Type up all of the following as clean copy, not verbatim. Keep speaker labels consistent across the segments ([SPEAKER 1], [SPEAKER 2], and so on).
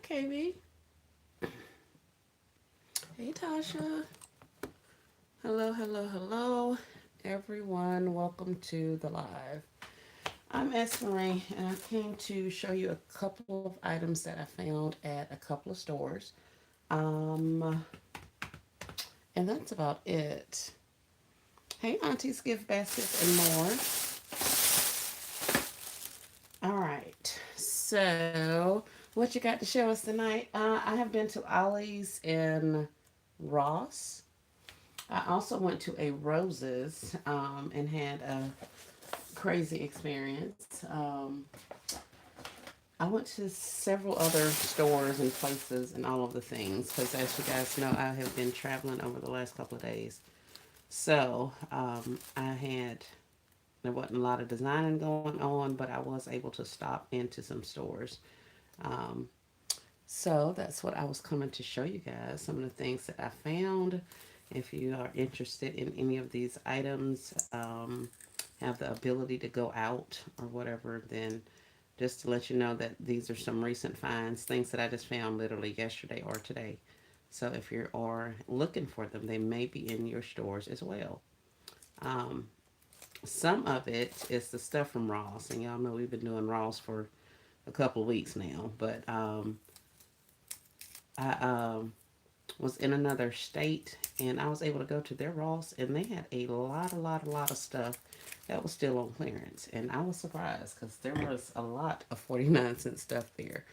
[SPEAKER 1] KB. Hey, Tasha. Hello, hello, hello, everyone. Welcome to the live. I'm Esmeree, and I came to show you a couple of items that I found at a couple of stores. Um, and that's about it. Hey, Auntie's gift baskets and more. All right. So, what you got to show us tonight? I have been to Ollie's in Ross. I also went to a Roses and had a crazy experience. I went to several other stores and places and all of the things because, as you guys know, I have been traveling over the last couple of days. So there wasn't a lot of designing going on, but I was able to stop into some stores. Um, so that's what I was coming to show you guys. Some of the things that I found. If you are interested in any of these items, have the ability to go out or whatever, then just to let you know that these are some recent finds, things that I just found literally yesterday or today. So if you are looking for them, they may be in your stores as well. Um, some of it is the stuff from Ross, and y'all know we've been doing Ross for a couple of weeks now. But I was in another state, and I was able to go to their Ross, and they had a lot of stuff that was still on clearance, and I was surprised because there was a lot of 49-cent stuff there.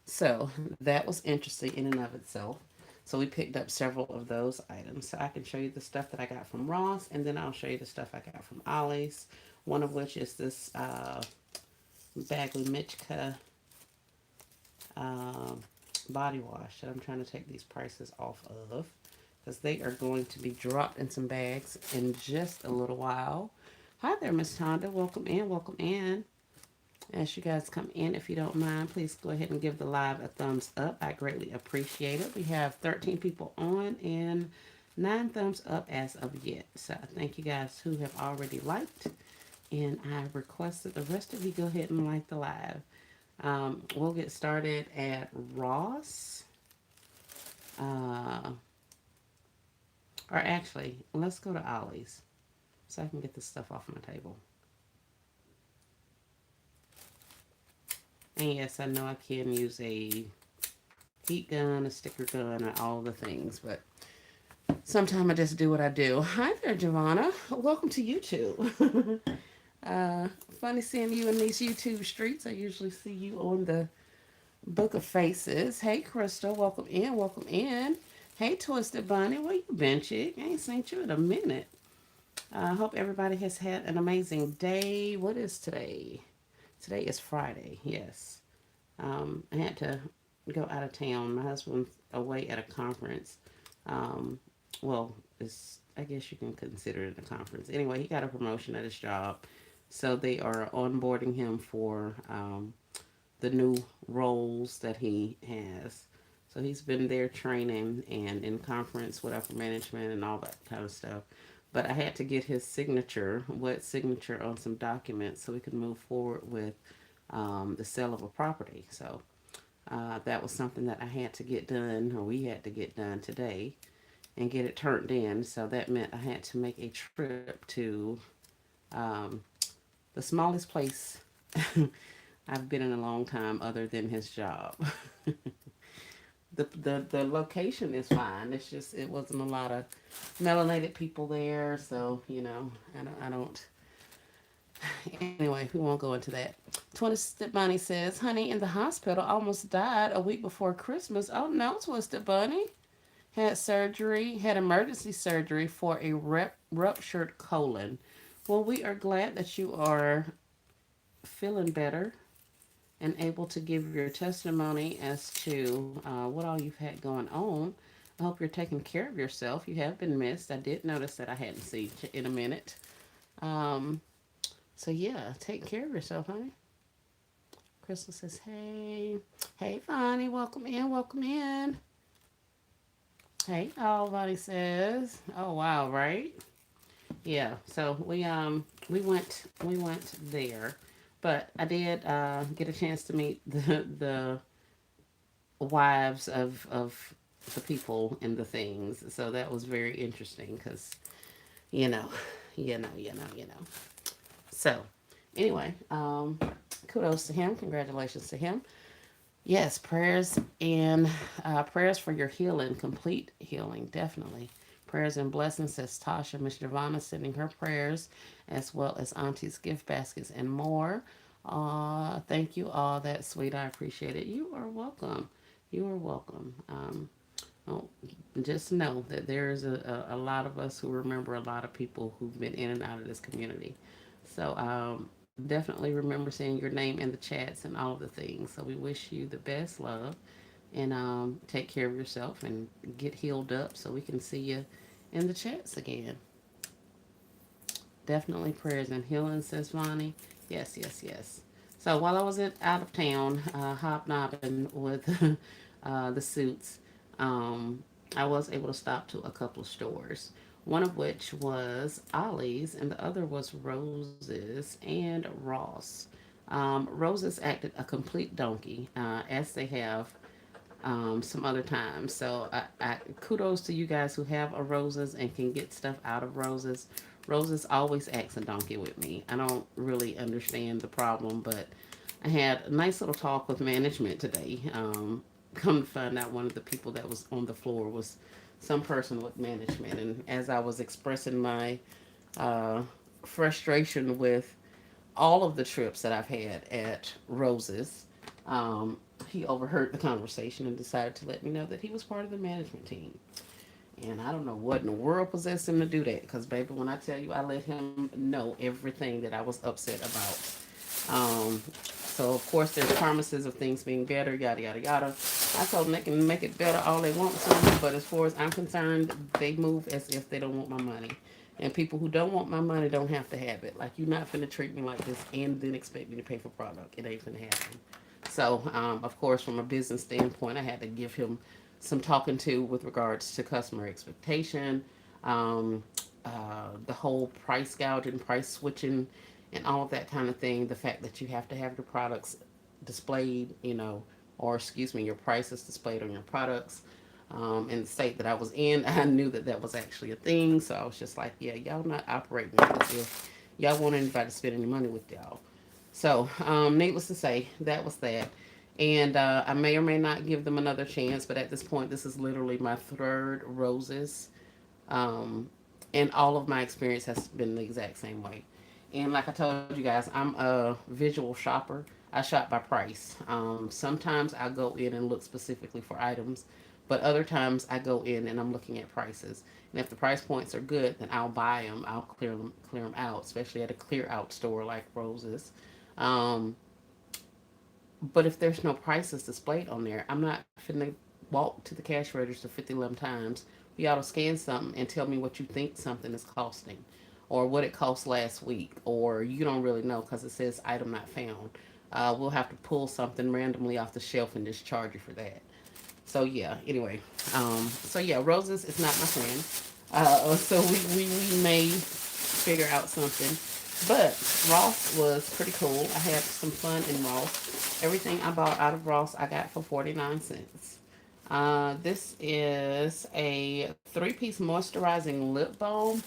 [SPEAKER 1] So that was interesting in and of itself. So we picked up several of those items. So I can show you the stuff that I got from Ross, and then I'll show you the stuff I got from Ollie's. One of which is this Bagley Mitchka um, body wash that I'm trying to take these prices off of because they are going to be dropped in some bags in just a little while. Hi there, Miss Tonda. Welcome in. Welcome in. As you guys come in, if you don't mind, please go ahead and give the live a thumbs up. I greatly appreciate it. We have 13 people on and 9 thumbs up as of yet. So thank you guys who have already liked. And I request that the rest of you go ahead and like the live. We'll get started at Ross. Uh, or actually, let's go to Ollie's so I can get this stuff off my table. And yes, I know I can use a heat gun, a sticker gun, and all the things, but sometimes I just do what I do. Hi there, Giovanna. Welcome to YouTube. uh, Funny seeing you in these YouTube streets. I usually see you on the Book of Faces. Hey, Crystal. Welcome in. Welcome in. Hey, Twisted Bunny. Where you been, chick? I ain't seen you in a minute. I hope everybody has had an amazing day. What is today? Today is Friday. Yes. I had to go out of town. My husband's away at a conference. Um, well, it's I guess you can consider it a conference. Anyway, he got a promotion at his job, so they are onboarding him for the new roles that he has. So he's been there training and in conference with upper management and all that kind of stuff. But I had to get his signature, wet signature on some documents so we could move forward with the sale of a property. So that was something that I had to get done, or we had to get done today and get it turned in. So that meant I had to make a trip to um, the smallest place I've been in a long time other than his job. The location is fine. It's just it wasn't a lot of melanated people there, so I don't. Anyway, we won't go into that. Twisted Bunny says, "Honey, in the hospital, almost died a week before Christmas." Oh no, Twisted Bunny had emergency surgery for a ruptured colon. Well, we are glad that you are feeling better and able to give your testimony as to what all you've had going on. I hope you're taking care of yourself. You have been missed. I did notice that I hadn't seen you in a minute. Um, so yeah, take care of yourself, honey. Crystal says, "Hey, hey, Vonnie, welcome in, welcome in." Hey, oh, Vonnie says, "Oh wow, right? Yeah." So we went there, but I did get a chance to meet the wives of the people and the things. So that was very interesting because you know, you know. So anyway, kudos to him. Congratulations to him. Yes, prayers for your healing, complete healing, definitely. Prayers and blessings, says Tasha. Miss Giovanna sending her prayers, as well as Auntie's gift baskets and more. Thank you all. That's sweet. I appreciate it. You are welcome. You are welcome. Oh, just know that there's a lot of us who remember a lot of people who've been in and out of this community. So definitely remember seeing your name in the chats and all of the things. So we wish you the best love and take care of yourself and get healed up so we can see you in the chats again. Definitely prayers and healing, says Vonnie. Yes, yes, yes. So while I was out of town, hobnobbing with the suits, um, I was able to stop to a couple of stores. One of which was Ollie's, and the other was Rose's and Ross. Rose's acted a complete donkey, as they have some other times. So kudos to you guys who have a roses and can get stuff out of roses. Roses always acts a donkey with me. I don't really understand the problem, but I had a nice little talk with management today. Come to find out, one of the people that was on the floor was some person with management, and as I was expressing my uh, frustration with all of the trips that I've had at Roses, um, he overheard the conversation and decided to let me know that he was part of the management team. And I don't know what in the world possessed him to do that. Because, baby, when I tell you, I let him know everything that I was upset about. So, of course, there's promises of things being better, yada, yada, yada. I told them they can make it better all they want to. But as far as I'm concerned, they move as if they don't want my money. And people who don't want my money don't have to have it. Like, you're not finna treat me like this and then expect me to pay for product. It ain't finna happen. So, of course, from a business standpoint, I had to give him some talking to with regards to customer expectation, um, the whole price gouging, price switching, and all of that kind of thing. The fact that you have to have your products displayed, or excuse me, your prices displayed on your products. In the state that I was in, I knew that that was actually a thing. So I was just like, yeah, y'all not operating as if y'all want anybody to spend any money with y'all. So, needless to say, that was that. And I may or may not give them another chance, but at this point, this is literally my third roses. Um, and all of my experience has been the exact same way. And like I told you guys, I'm a visual shopper. I shop by price. Sometimes I go in and look specifically for items, but other times I go in and I'm looking at prices. And if the price points are good, then I'll buy them. I'll clear them out, especially at a clear out store like Roses. Um, but if there's no prices displayed on there, I'm not finna walk to the cash register 50 11 times for y'all to scan something and tell me what you think something is costing or what it cost last week, or you don't really know because it says item not found. We'll have to pull something randomly off the shelf and just charge you for that. So yeah, anyway. So yeah, Roses is not my friend. So we may figure out something. But Ross was pretty cool. I had some fun in Ross. Everything I bought out of Ross I got for 49 cents. This is a three-piece moisturizing lip balm,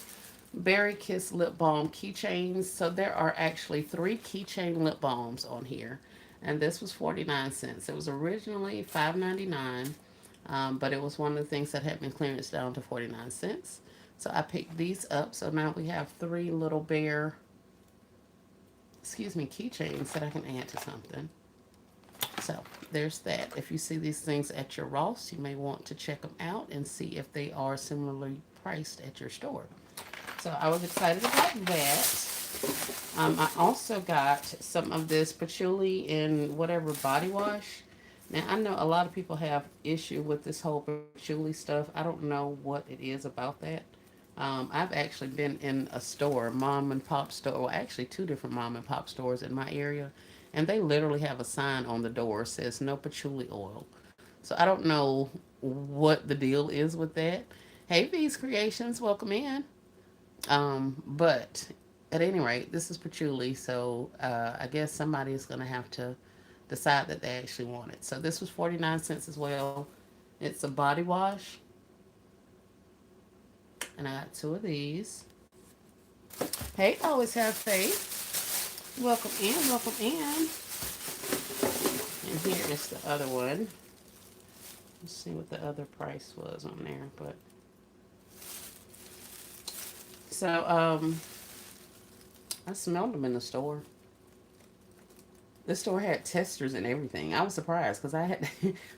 [SPEAKER 1] Berry Kiss lip balm keychains. So there are actually three keychain lip balms on here, and this was 49 cents. It was originally $5.99, but it was one of the things that had been clearance down to 49 cents. So I picked these up. So now we have three little bear, excuse me, keychains that I can add to something. So there's that. If you see these things at your Ross, you may want to check them out and see if they are similarly priced at your store. So I was excited about that. I also got some of this patchouli and whatever body wash. Now I know a lot of people have issue with this whole patchouli stuff. I don't know what it is about that. I've actually been in a store, mom and pop store, well, actually two different mom and pop stores in my area, and they literally have a sign on the door says no patchouli oil. So I don't know what the deal is with that. Hey, V's Creations, welcome in. But at any rate, this is patchouli, so I guess somebody is going to have to decide that they actually want it. So this was 49 cents as well. It's a body wash, and I got two of these. Hey, always have faith. Welcome in, welcome in. And here is the other one. Let's see what the other price was on there. But so I smelled them in the store. The store had testers and everything. I was surprised because I had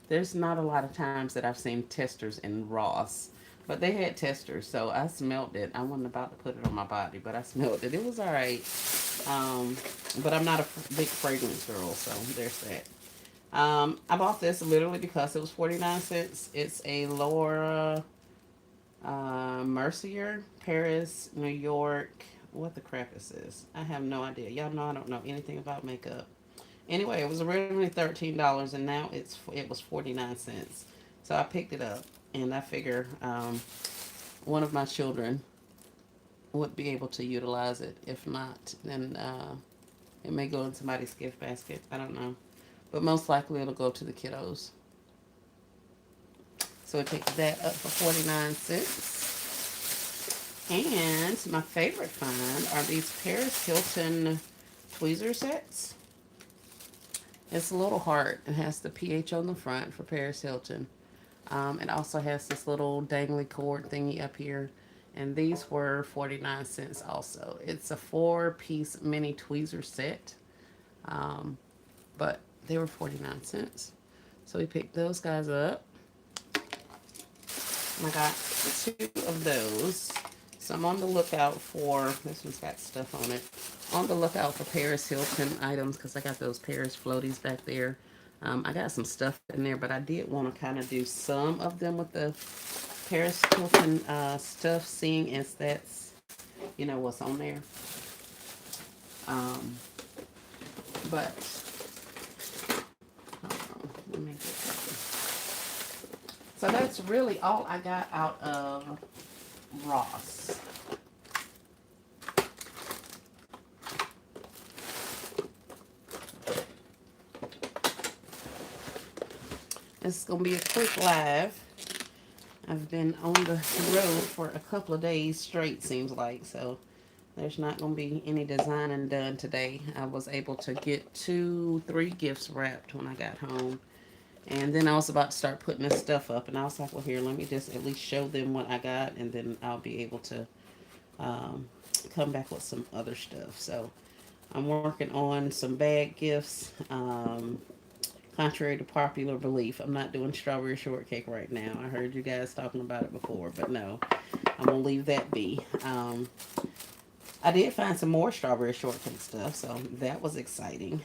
[SPEAKER 1] there's not a lot of times that I've seen testers in Ross, but they had testers, so I smelled it. I wasn't about to put it on my body, but I smelled it. It was all right. Um, but I'm not a big fragrance girl, so there's that. I bought this literally because it was 49 cents. It's a Laura Mercier, Paris, New York. What the crap is this? I have no idea. Y'all know I don't know anything about makeup. Anyway, it was originally $13, and now it was 49 cents. So I picked it up, and I figure one of my children would be able to utilize it. If not, then it may go in somebody's gift basket. I don't know, but most likely it'll go to the kiddos. So I picked that up for 49 cents. And my favorite find are these Paris Hilton tweezer sets. It's a little heart. It has the PH on the front for Paris Hilton. It also has this little dangly cord thingy up here. And these were 49 cents also. It's a 4-piece mini tweezer set. Um, but they were 49 cents. So we picked those guys up. And I got two of those. So I'm on the lookout for, this one's got stuff on it, on the lookout for Paris Hilton items because I got those Paris floaties back there. I got some stuff in there, but I did want to kind of do some of them with the Paris Hilton stuff, seeing as that's, what's on there. Um, but, let me get that. So that's really all I got out of Ross. This is going to be a quick live. I've been on the road for a couple of days straight, seems like, so there's not going to be any designing done today. I was able to get 3 gifts wrapped when I got home. And then I was about to start putting this stuff up, and I was like, well, here, let me just at least show them what I got, and then I'll be able to come back with some other stuff. So I'm working on some bag gifts. Contrary to popular belief, I'm not doing strawberry shortcake right now. I heard you guys talking about it before, but no, I'm going to leave that be. I did find some more strawberry shortcake stuff, so that was exciting.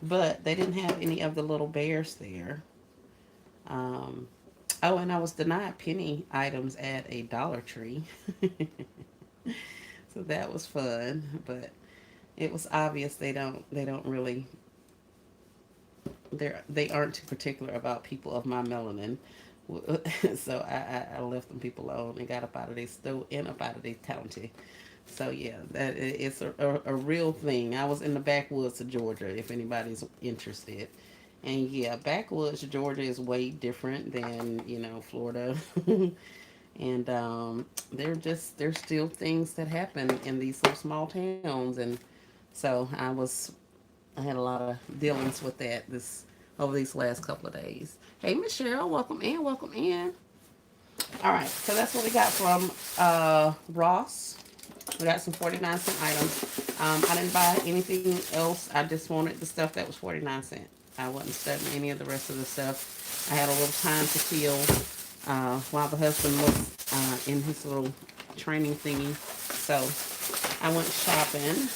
[SPEAKER 1] But they didn't have any of the little bears there. Um, oh, and I was denied penny items at a Dollar Tree. So that was fun, but it was obvious they don't really they aren't too particular about people of my melanin. So I left them people alone and got up out of their store and up out of their county. So yeah, it's a real thing. I was in the backwoods of Georgia, if anybody's interested. And yeah, backwoods Georgia is way different than Florida. And there's still things that happen in these little small towns, and so I had a lot of dealings with that this over these last couple of days. Hey, Miss Cheryl, welcome in, welcome in. All right, so that's what we got from Ross. We got some 49-cent items. I didn't buy anything else. I just wanted the stuff that was 49 cents. I wasn't studying any of the rest of the stuff. I had a little time to kill while the husband was in his little training thingy. So I went shopping.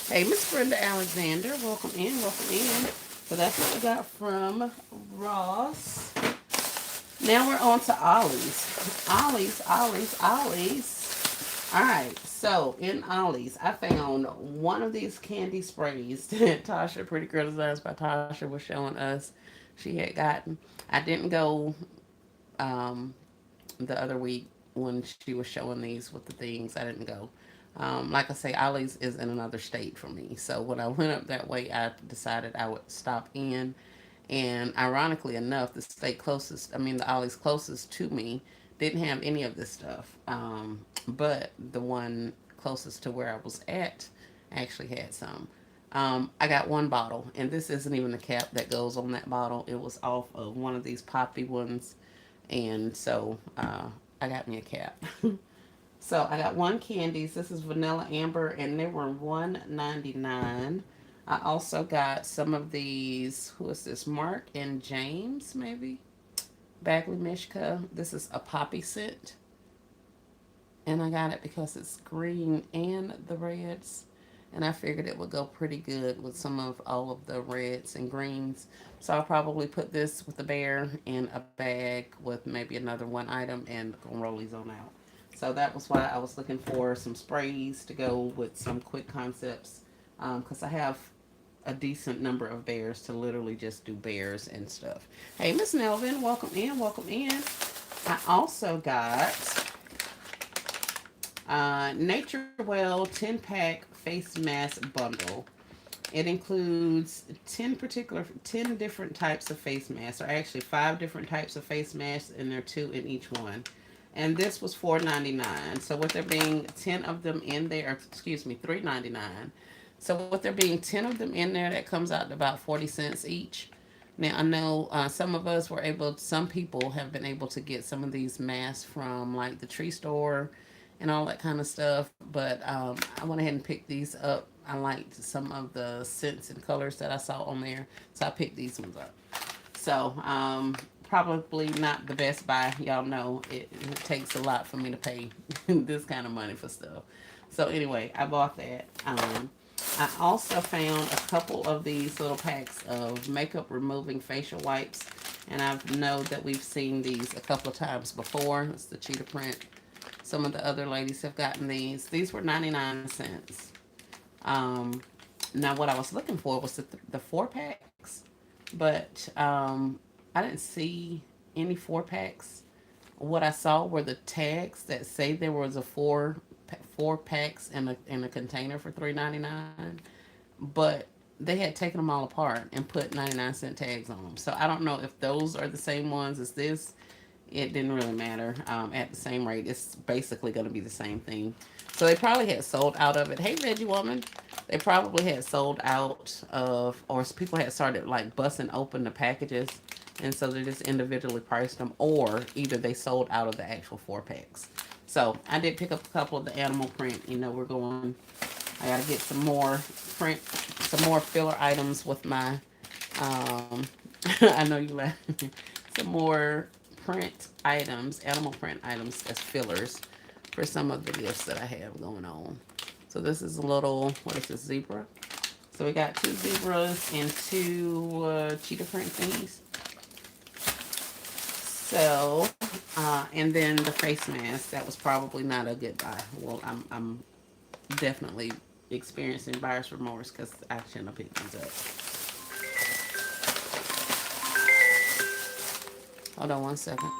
[SPEAKER 1] Hey, Miss Brenda Alexander, welcome in, welcome in. So that's what we got from Ross. Now we're on to Ollie's. Ollie's. All right, so in Ollie's, I found one of these candy sprays that Tasha, Pretty Girl Designs by Tasha, was showing us she had gotten. I didn't go the other week when she was showing these with the things. I didn't go. Like I say, Ollie's is in another state from me. So when I went up that way, I decided I would stop in. And ironically enough, the state closest, I mean, the Ollie's closest to me didn't have any of this stuff. But the one closest to where I was at actually had some. I got one bottle, and this isn't even the cap that goes on that bottle. It was off of one of these poppy ones. And so I got me a cap. So I got one candies. This is vanilla amber, and they were $1.99. I also got some of these. Who is this? Mark and James, maybe Bagley Mishka. This is a poppy scent, and I got it because it's green and the reds, and I figured it would go pretty good with some of all of the reds and greens. So I'll probably put this with the bear in a bag with maybe another one item and gonna roll these on out. So that was why I was looking for some sprays to go with some quick concepts, because I have a decent number of bears to literally just do bears and stuff. Hey, Miss Nelvin, welcome in, welcome in. I also got Nature Well 10 pack face mask bundle. It includes 10 different types of face masks, or actually 5 different types of face masks, and there are two in each one. And this was $4.99. So with there being 10 of them in there, or excuse me, $3.99. So with there being 10 of them in there, that comes out to about 40 cents each. Now I know some of us were able, some people have been able to get some of these masks from like the tree store and all that kind of stuff. But I went ahead and picked these up. I liked some of the scents and colors that I saw on there, so I picked these ones up. So probably not the best buy. Y'all know it takes a lot for me to pay this kind of money for stuff. So anyway, I bought that. I also found a couple of these little packs of makeup removing facial wipes, and I know that we've seen these a couple of times before. It's the cheetah print. Some of the other ladies have gotten these. These were 99 cents. Um, Now, what I was looking for was the 4 packs, but I didn't see any 4 packs. What I saw were the tags that say there was a four packs in a container for $3.99, but they had taken them all apart and put 99-cent tags on them. So I don't know if those are the same ones as this. It didn't really matter. At the same rate, it's basically going to be the same thing. So they probably had sold out of it. Hey, Veggie Woman. They probably had sold out of, or people had started like busting open the packages. And so they just individually priced them, or either they sold out of the actual 4 packs. So I did pick up a couple of the animal print. You know, we're going, I got to get some more print, some more filler items with my, um, I know you laugh, some more print items, animal print items as fillers for some of the gifts that I have going on. So this is a little, what is this, zebra? So we got 2 zebras and 2 cheetah print thingies. So, and then the face mask, that was probably not a good buy. Well, I'm definitely experiencing buyer's remorse because I shouldn't have picked these up. Hold on 1 second.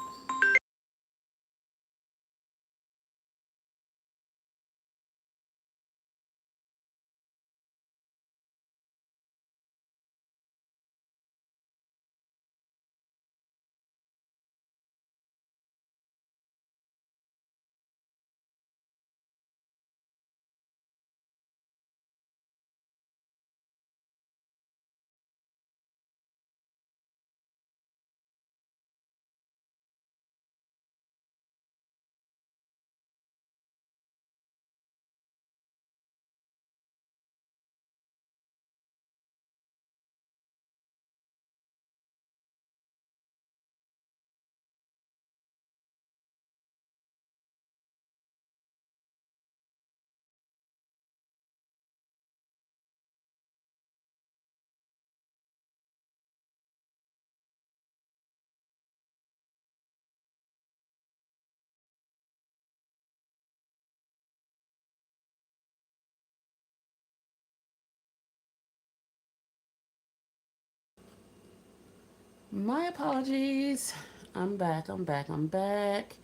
[SPEAKER 1] My apologies. I'm back. I'm back. I'm back.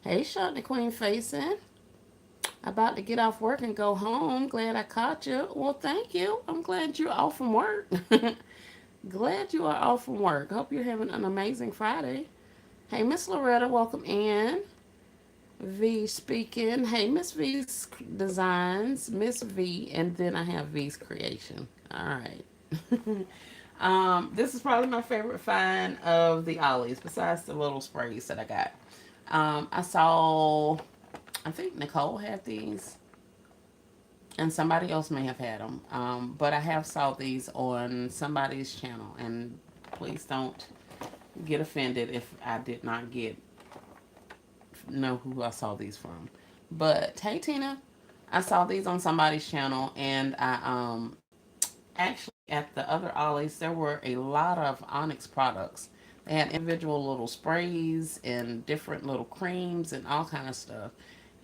[SPEAKER 1] Hey, Shot the Queen facing. About to get off work and go home. Glad I caught you. Well, thank you. I'm glad you're off from work. Glad you are off from work. Hope you're having an amazing Friday. Hey, Miss Loretta, welcome in. V speaking. Hey, Miss V's Designs, Miss V, and then I have V's Creation. All right. This is probably my favorite find of the Ollies, besides the little sprays that I got. I saw, I think Nicole had these, and somebody else may have had them. But I have saw these on somebody's channel, and please don't get offended if I did not get know who I saw these from. But hey, Tina, I saw these on somebody's channel, and I actually at the other Ollies there were a lot of Onyx products. They had individual little sprays and different little creams and all kind of stuff.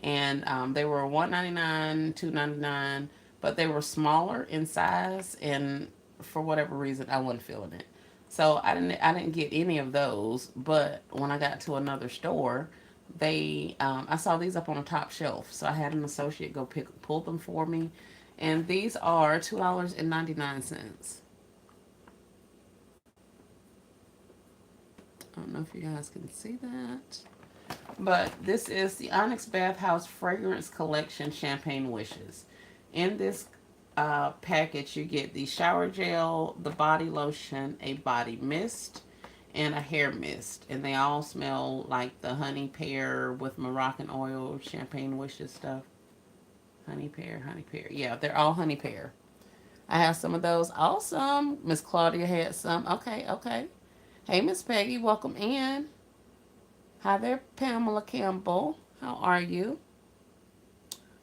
[SPEAKER 1] And they were $1.99, $2.99, but they were smaller in size, and for whatever reason, I wasn't feeling it. So I didn't get any of those. But when I got to another store, I saw these up on the top shelf, so I had an associate go pull them for me, and these are $2.99. I don't know if you guys can see that. But this is the Onyx Bathhouse Fragrance Collection Champagne Wishes. In this package, you get the shower gel, the body lotion, a body mist, and a hair mist. And they all smell like the honey pear with Moroccan oil champagne wishes stuff. Honey pear, honey pear. Yeah, they're all honey pear. I have some of those. Awesome. Miss Claudia had some. Okay, okay. Hey, Miss Peggy, welcome in. Hi there, Pamela Campbell. How are you?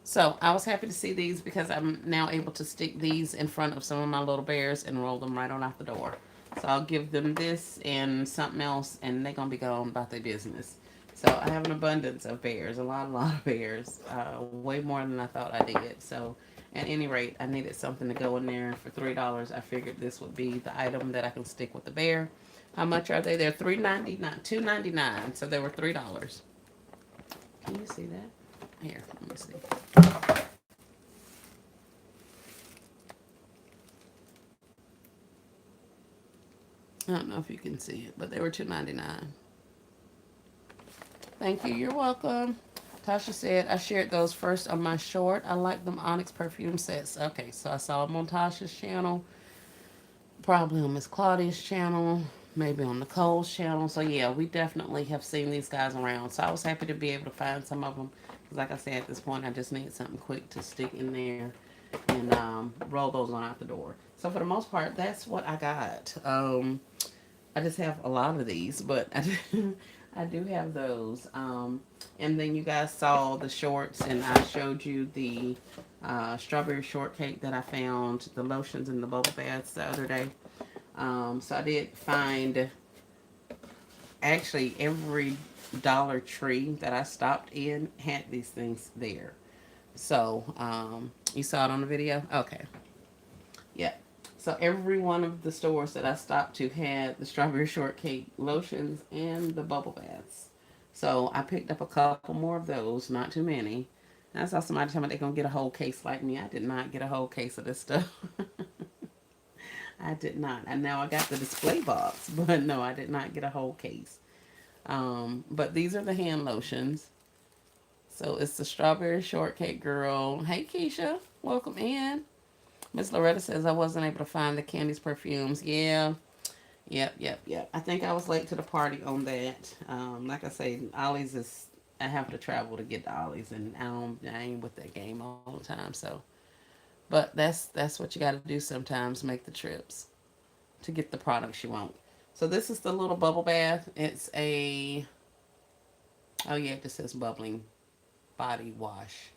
[SPEAKER 1] So I was happy to see these because I'm now able to stick these in front of some of my little bears and roll them right on out the door. So I'll give them this and something else, and they're gonna be gone about their business. So I have an abundance of bears, a lot of bears, way more than I thought I did. So at any rate, I needed something to go in there for $3. I figured this would be the item that I can stick with the bear. How much are they? They're $3.99, $2.99. So they were $3. Can you see that? Here, let me see. I don't know if you can see it, but they were $2.99. Thank you. You're welcome. Tasha said I shared those first on my short. I like them Onyx perfume sets. Okay, so I saw them on Tasha's channel, probably on Miss Claudia's channel, maybe on Nicole's channel. So yeah, we definitely have seen these guys around. So I was happy to be able to find some of them. Because like I said, at this point, I just need something quick to stick in there and roll those on out the door. So for the most part, that's what I got. I just have a lot of these, but I do have those. And then you guys saw the shorts, and I showed you the strawberry shortcake that I found, the lotions and the bubble baths the other day. So I did find actually every Dollar Tree that I stopped in had these things there. So you saw it on the video? Okay. Yeah. So every one of the stores that I stopped to had the strawberry shortcake lotions and the bubble baths. So I picked up a couple more of those, not too many. And I saw somebody tell me they're gonna get a whole case like me. I did not get a whole case of this stuff. I did not. And now I got the display box, but no, I did not get a whole case. But these are the hand lotions. So it's the strawberry shortcake girl. Hey Keisha, welcome in. Miss Loretta says I wasn't able to find the Candy's perfumes. Yeah. Yep. I think I was late to the party on that. Like I say, Ollie's is I have to travel to get to Ollie's, and I ain't with that game all the time. So, but that's what you got to do sometimes. Make the trips to get the products you want. So this is the little bubble bath. It's a oh yeah, it just says bubbling body wash.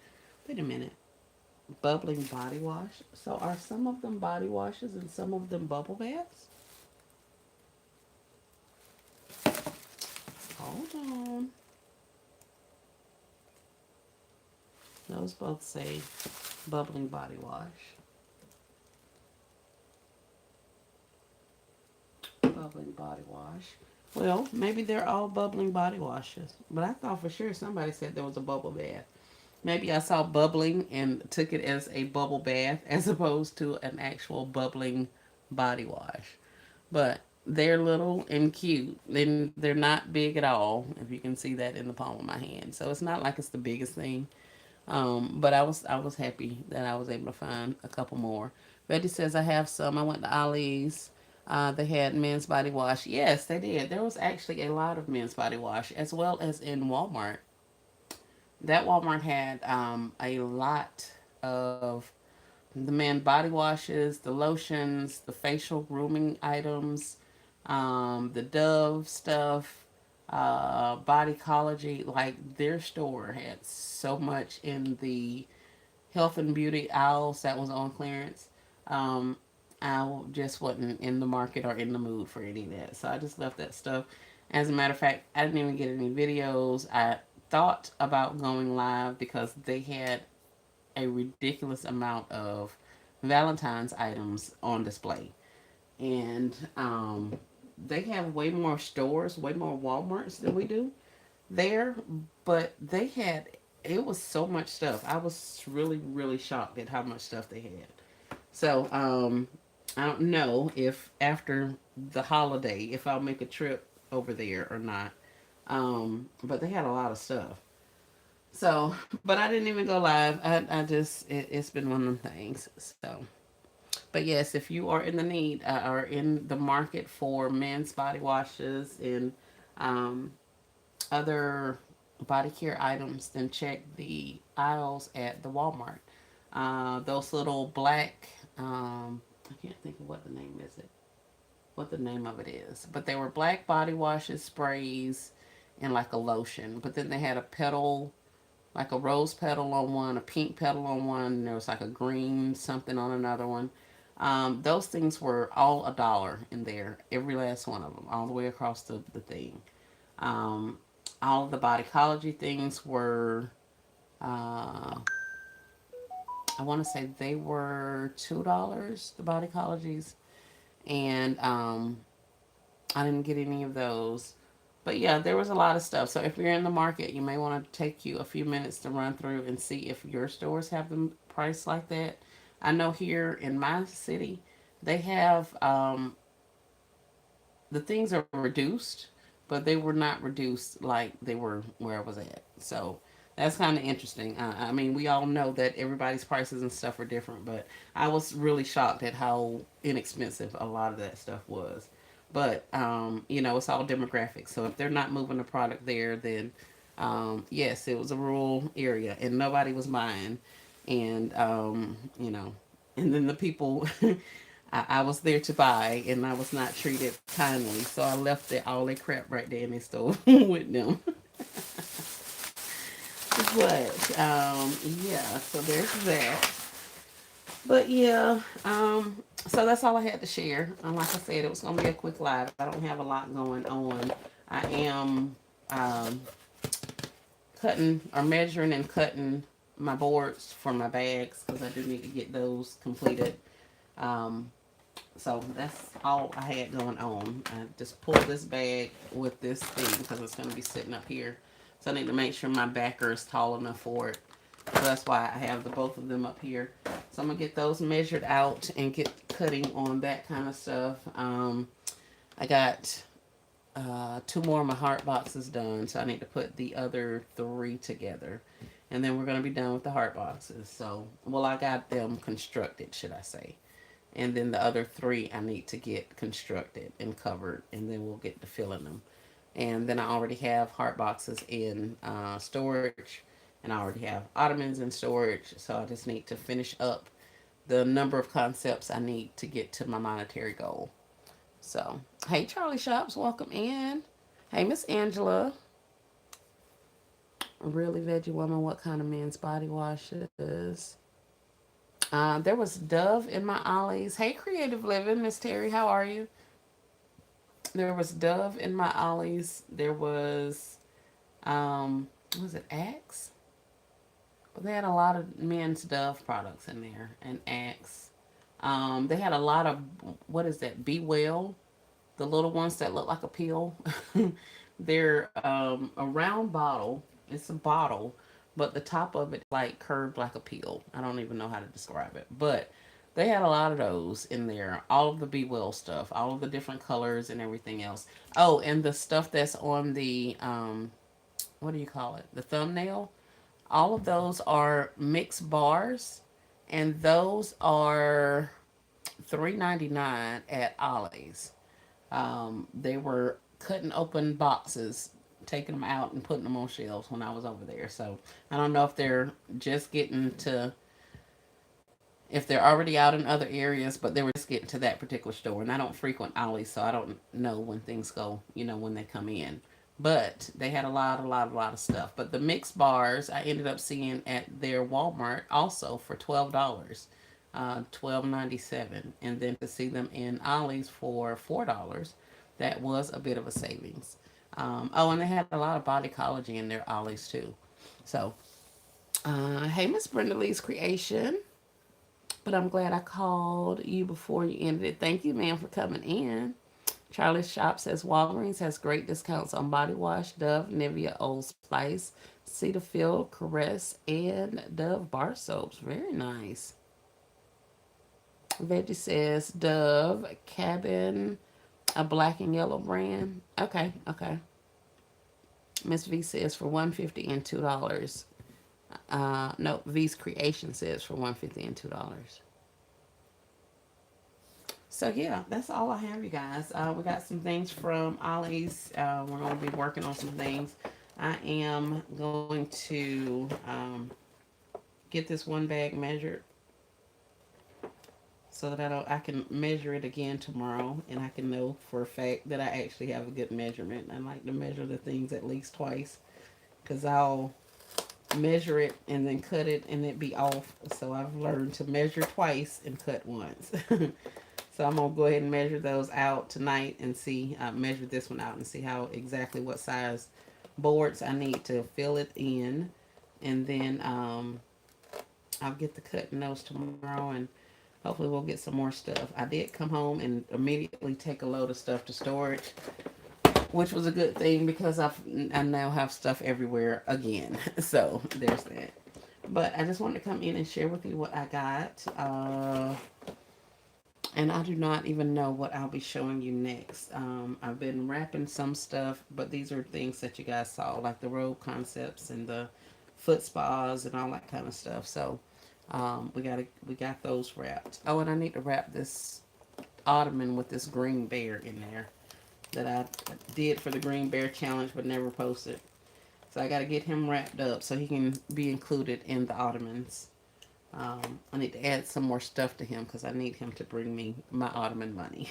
[SPEAKER 1] Wait a minute. Bubbling body wash. So are some of them body washes and some of them bubble baths? Hold on. Those both say bubbling body wash. Bubbling body wash. Well, maybe they're all bubbling body washes. But I thought for sure somebody said there was a bubble bath. Maybe I saw bubbling and took it as a bubble bath as opposed to an actual bubbling body wash. But they're little and cute. They're not big at all, if you can see that in the palm of my hand. So it's not like it's the biggest thing. But I was happy that I was able to find a couple more. Betty says I have some. I went to Ollie's. They had men's body wash. Yes, they did. There was actually a lot of men's body wash, as well as in Walmart. That Walmart had a lot of the men body washes, the lotions, the facial grooming items, the Dove stuff, Bodycology. Like their store had so much in the health and beauty aisles that was on clearance. Um, I just wasn't in the market or in the mood for any of that, so I just left that stuff. As a matter of fact, I didn't even get any videos. I thought about going live because they had a ridiculous amount of Valentine's items on display. And they have way more stores, way more Walmarts than we do there. But they had, it was so much stuff. I was really, really shocked at how much stuff they had. So I don't know if after the holiday, if I'll make a trip over there or not. But they had a lot of stuff. So, but I didn't even go live. I just, it's been one of them things. So, but yes, if you are in the need or in the market for men's body washes and um, other body care items, then check the aisles at the Walmart. Those little black, I can't think of what the name is it, what the name of it is, but they were black body washes, sprays, and like a lotion. But then they had a petal, like a rose petal on one, a pink petal on one, and there was like a green something on another one. Those things were all $1 in there, every last one of them, all the way across the thing. Um, all of the Bodycology things were, uh, I want to say they were $2, the Bodycologies, and I didn't get any of those. But yeah, there was a lot of stuff. So if you're in the market, you may want to take you a few minutes to run through and see if your stores have them priced like that. I know here in my city, they have the things are reduced, but they were not reduced like they were where I was at. So that's kind of interesting. I mean, we all know that everybody's prices and stuff are different, but I was really shocked at how inexpensive a lot of that stuff was. But it's all demographics. So if they're not moving the product there, then yes, it was a rural area and nobody was buying, and and then the people I was there to buy, and I was not treated kindly, so I left all their crap right there in their store with them. But yeah, so there's that. But yeah, so that's all I had to share. Like I said, it was gonna be a quick live. I don't have a lot going on. I am um, cutting or measuring and cutting my boards for my bags because I do need to get those completed. Um, So that's all I had going on. I just pulled this bag with this thing because it's going to be sitting up here. So I need to make sure my backer is tall enough for it. So that's why I have the both of them up here. So I'm going to get those measured out and get cutting on that kind of stuff. I got two more of my heart boxes done. So I need to put the other three together. And then we're going to be done with the heart boxes. So, well, I got them constructed, should I say. And then the other three I need to get constructed and covered, and then we'll get to filling them. And then I already have heart boxes in storage, and I already have ottomans in storage. So I just need to finish up the number of concepts I need to get to my monetary goal. So, hey, Charlie Shops, welcome in. Hey, Miss Angela, really veggie woman. What kind of men's body washes? There was Dove in my Ollie's. Hey, Creative Living, Miss Terry, how are you? There was Dove in my Ollie's. There was it Axe? But they had a lot of men's Dove products in there and Axe. They had a lot of, what is that? Be Well, the little ones that look like a pill. They're a round bottle. It's a bottle, but the top of it like curved like a peel. I don't even know how to describe it, but they had a lot of those in there. All of the Be Well stuff, all of the different colors and everything else. Oh, and the stuff that's on the what do you call it? The thumbnail. All of those are mixed bars, and those are $3.99 at Ollie's. They were cutting open boxes, taking them out and putting them on shelves when I was over there. So I don't know if they're just getting to, if they're already out in other areas, but they were just getting to that particular store. And I don't frequent Ollie's, so I don't know when things go, when they come in. But they had a lot of stuff. But the mixed bars I ended up seeing at their Walmart also for $12, 12.97, and then to see them in Ollie's for $4, that was a bit of a savings. Oh, and they had a lot of body collagen in their Ollie's too. So, hey, Miss Brenda Lee's Creation. But I'm glad I called you before you ended it. Thank you, ma'am, for coming in. Charlie's Shop says Walgreens has great discounts on body wash, Dove, Nivea, Old Spice, Cetaphil, Caress, and Dove bar soaps. Very nice. Veggie says Dove, Cabin, a black and yellow brand. Okay, okay. Miss V says for 150 and $2. No, V's Creation says for 150 and $2. So yeah, that's all I have, you guys. We got some things from Ollie's. We're going to be working on some things. I am going to get this one bag measured so that I can measure it again tomorrow, and I can know for a fact that I actually have a good measurement. I like to measure the things at least twice, because I'll measure it and then cut it and it be off. So I've learned to measure twice and cut once. So I'm gonna go ahead and measure those out tonight and see, measure this one out and see how exactly what size boards I need to fill it in, and then I'll get the cutting those tomorrow, and hopefully we'll get some more stuff. I did come home and immediately take a load of stuff to storage, which was a good thing because I now have stuff everywhere again. So there's that. But I just wanted to come in and share with you what I got. And I do not even know what I'll be showing you next. I've been wrapping some stuff, but these are things that you guys saw, like the robe concepts and the foot spas and all that kind of stuff. So we got those wrapped. Oh, and I need to wrap this ottoman with this green bear in there that I did for the green bear challenge but never posted. So I got to get him wrapped up so he can be included in the ottomans. I need to add some more stuff to him because I need him to bring me my ottoman money.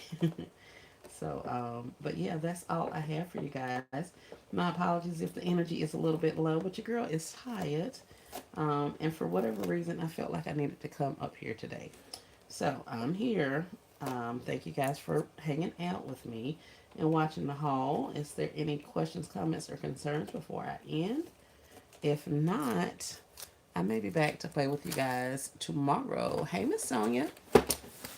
[SPEAKER 1] So, but yeah, that's all I have for you guys. My apologies if the energy is a little bit low, but your girl is tired. And for whatever reason, I felt like I needed to come up here today. So I'm here. Thank you guys for hanging out with me and watching the haul. Is there any questions, comments, or concerns before I end? If not, I may be back to play with you guys tomorrow. Hey, Miss Sonia.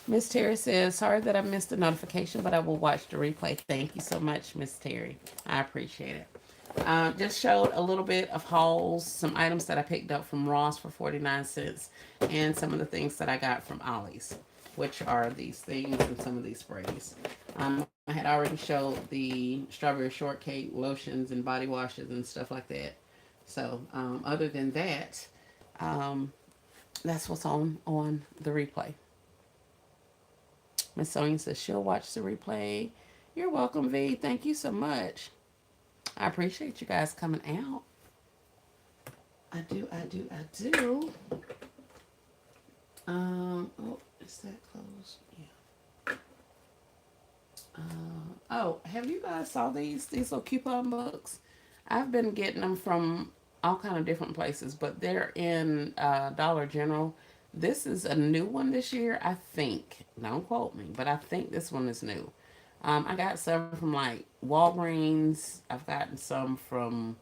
[SPEAKER 1] Miss Terry says, sorry that I missed the notification, but I will watch the replay. Thank you so much, Miss Terry. I appreciate it. Just showed a little bit of hauls, some items that I picked up from Ross for 49 cents, and some of the things that I got from Ollie's, which are these things and some of these sprays. I had already showed the strawberry shortcake lotions and body washes and stuff like that. So, other than that, um, that's what's on the replay. Miss Sonia says she'll watch the replay. You're welcome, V. Thank you so much. I appreciate you guys coming out. I do. Oh, is that closed? Yeah. Oh, have you guys saw these little coupon books? I've been getting them from all kind of different places, but they're in Dollar General. This is a new one this year, I think. Don't quote me, but I think this one is new. I got some from like Walgreens. I've gotten some from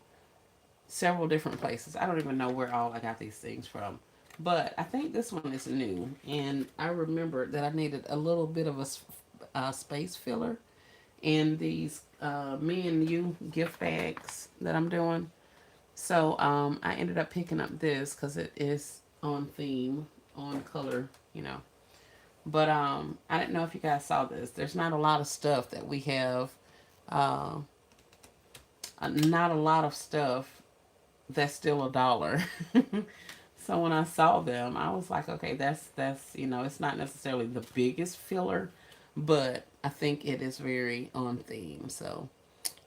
[SPEAKER 1] several different places. I don't even know where all I got these things from. But I think this one is new. And I remembered that I needed a little bit of a space filler in these Me and You gift bags that I'm doing. So I ended up picking up this because it is on theme, on color, you know. But I didn't know if you guys saw this. There's not a lot of stuff that we have. Uh, not a lot of stuff that's still $1. So when I saw them, I was like, okay, that's it's not necessarily the biggest filler, but I think it is very on theme. So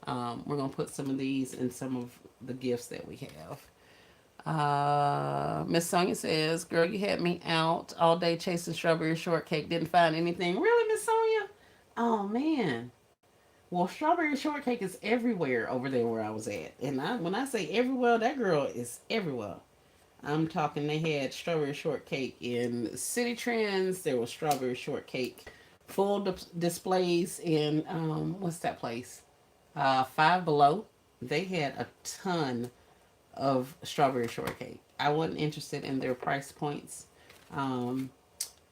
[SPEAKER 1] we're gonna put some of these in some of the gifts that we have. Miss Sonia says, "Girl, you had me out all day chasing strawberry shortcake. Didn't find anything. Really, Miss Sonia? Oh man. Well, strawberry shortcake is everywhere over there where I was at. And when I say everywhere, that girl is everywhere. I'm talking. They had strawberry shortcake in City Trends. There was strawberry shortcake full displays in what's that place? Five Below. They had a ton of strawberry shortcake. I wasn't interested in their price points. Um,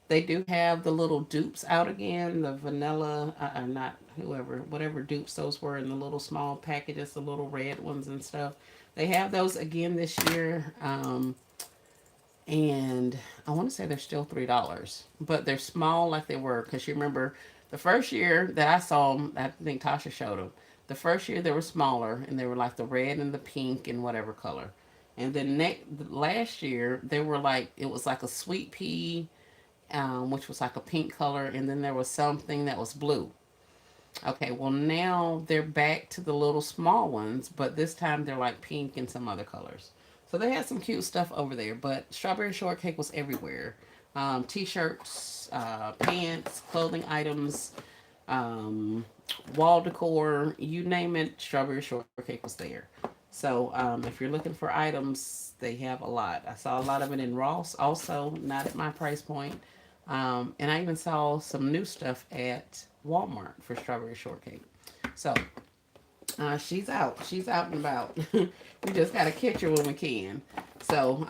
[SPEAKER 1] they do have the little dupes out again, the vanilla, not whoever, whatever dupes those were in the little small packages, the little red ones and stuff. They have those again this year. And I want to say they're still $3, but they're small like they were. Because you remember the first year that I saw them, I think Tasha showed them. The first year they were smaller and they were like the red and the pink and whatever color. And then last year they were like, it was like a sweet pea, which was like a pink color, and then there was something that was blue. Okay, well now they're back to the little small ones, but this time they're like pink and some other colors. So they had some cute stuff over there, but strawberry shortcake was everywhere. T-shirts, pants, clothing items, um, wall decor, you name it, strawberry shortcake was there. So if you're looking for items, they have a lot. I saw a lot of it in Ross, also not at my price point. And I even saw some new stuff at Walmart for strawberry shortcake. So she's out. She's out and about. We just gotta catch her when we can. So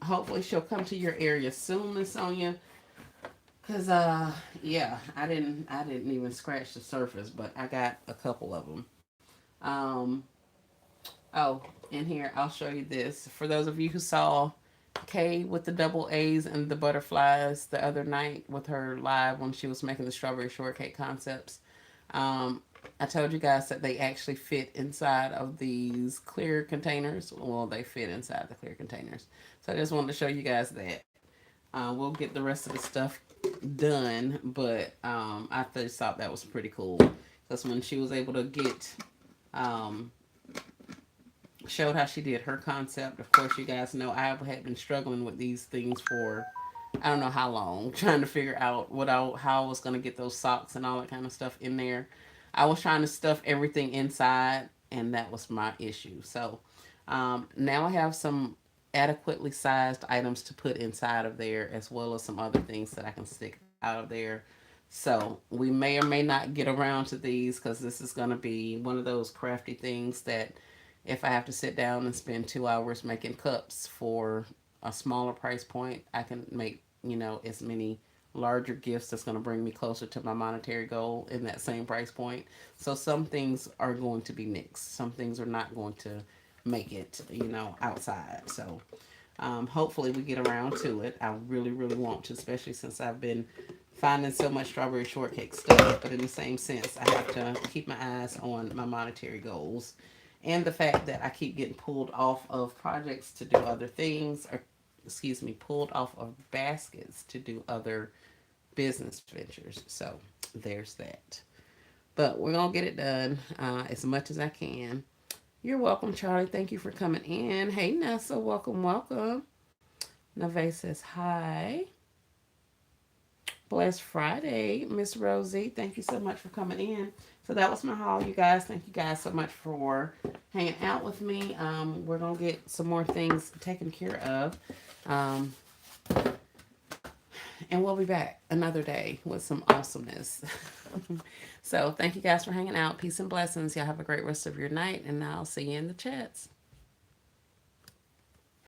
[SPEAKER 1] hopefully she'll come to your area soon, Miss Sonia. Cause yeah, I didn't even scratch the surface, but I got a couple of them. Um, oh, in here I'll show you this. For those of you who saw Kay with the double A's and the butterflies the other night with her live when she was making the strawberry shortcake concepts. Um, I told you guys that they actually fit inside of these clear containers. Well, they fit inside the clear containers. So I just wanted to show you guys that. We'll get the rest of the stuff done, but I just thought that was pretty cool. Because when she was able to get um, showed how she did her concept. Of course, you guys know I had been struggling with these things for I don't know how long, trying to figure out how I was gonna get those socks and all that kind of stuff in there. I was trying to stuff everything inside, and that was my issue. So now I have some adequately sized items to put inside of there, as well as some other things that I can stick out of there. So we may or may not get around to these because this is going to be one of those crafty things that if I have to sit down and spend 2 hours making cups for a smaller price point, I can make, as many larger gifts that's going to bring me closer to my monetary goal in that same price point. So some things are going to be mixed. Some things are not going to make it, outside. So hopefully we get around to it. I really, really want to, especially since I've been finding so much strawberry shortcake stuff. But in the same sense, I have to keep my eyes on my monetary goals and the fact that I keep getting pulled off of projects to do other things, or excuse me, pulled off of baskets to do other business ventures. So there's that. But we're gonna get it done as much as I can. You're welcome, Charlie. Thank you for coming in. Hey, Nessa, welcome, welcome. Nave says hi. Blessed Friday, Miss Rosie. Thank you so much for coming in. So that was my haul, you guys. Thank you guys so much for hanging out with me. We're gonna get some more things taken care of, um, and we'll be back another day with some awesomeness. So thank you guys for hanging out. Peace and blessings. Y'all have a great rest of your night, and I'll see you in the chats.